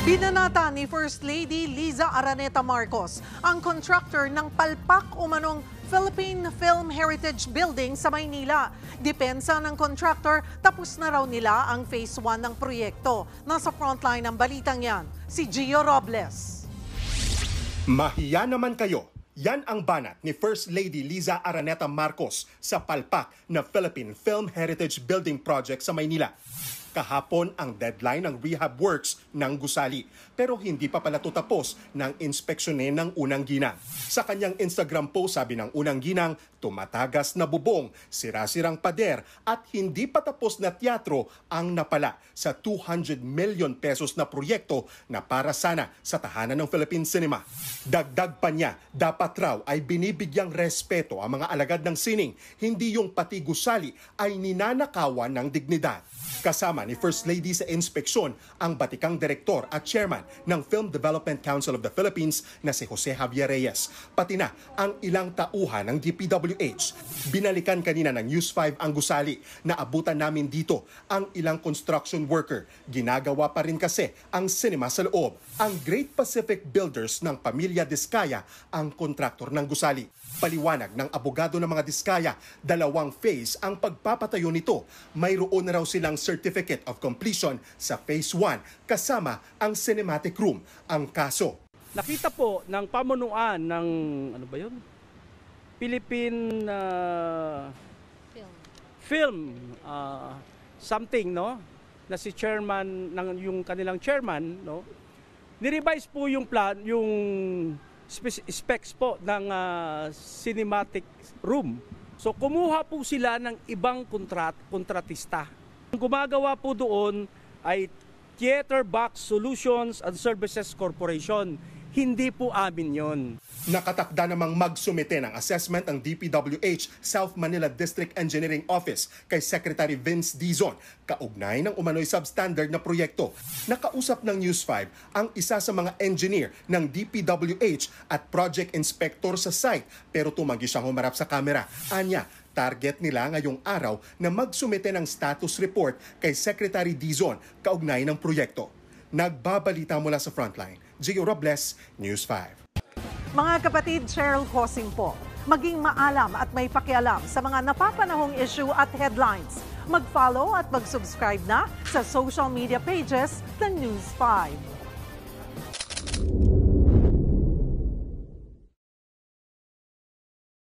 Binanata ni First Lady Liza Araneta Marcos ang contractor ng palpak umanong Philippine Film Heritage Building sa Maynila. Depensa ng contractor, tapos na raw nila ang Phase 1 ng proyekto. Nasa frontline ng balitang yan, si Gio Robles. Mahiya naman kayo. Yan ang banat ni First Lady Liza Araneta Marcos sa palpak na Philippine Film Heritage Building Project sa Maynila. Kahapon ang deadline ng rehab works ng gusali, pero hindi pa pala ito tapos ng inspeksyonin ng unang ginang. Sa kanyang Instagram post, sabi ng unang ginang, tumatagas na bubong, sira-sirang pader at hindi pa tapos na teatro ang napala sa 200 million pesos na proyekto na para sana sa tahanan ng Philippine cinema. Dagdag pa niya, dapat raw ay binibigyang respeto ang mga alagad ng sining, hindi yung pati gusali ay ninanakawan ng dignidad. Kasama ni First Lady sa inspeksyon ang batikang direktor at chairman ng Film Development Council of the Philippines na si Jose Javier Reyes, pati na ang ilang tauhan ng DPWH. Binalikan kanina ng News 5 ang gusali na abutan namin dito ang ilang construction worker. Ginagawa pa rin kasi ang cinema sa loob. Ang Great Pacific Builders ng Pamilya Diskaya ang kontraktor ng gusali. Paliwanag ng abogado ng mga Diskaya, 2 phase ang pagpapatayo nito. Mayroon na raw silang Certificate of Completion sa Phase 1 kasama ang cinematic room. Ang kaso, nakita po ng pamunuan ng Philippine Film something, no, na si chairman ng yung kanilang chairman, no, ni-revise po yung plan, yung specs po ng cinematic room. So kumuha po sila ng ibang kontratista. Ang gumagawa po doon ay Theater Box Solutions and Services Corporation. Hindi po amin yon. Nakatakda namang magsumite ng assessment ang DPWH South Manila District Engineering Office kay Secretary Vince Dizon, kaugnay ng umano'y substandard na proyekto. Nakausap ng News 5 ang isa sa mga engineer ng DPWH at project inspector sa site, pero tumanggi siyang humarap sa kamera. Anya, target nila ngayong araw na magsumite ng status report kay Secretary Dizon kaugnay ng proyekto. Nagbabalita mula sa frontline, Gio Robles, News 5. Mga kapatid, Cheryl Cosing po. Maging maalam at may pakialam sa mga napapanahong issue at headlines. Mag-follow at mag-subscribe na sa social media pages ng News 5.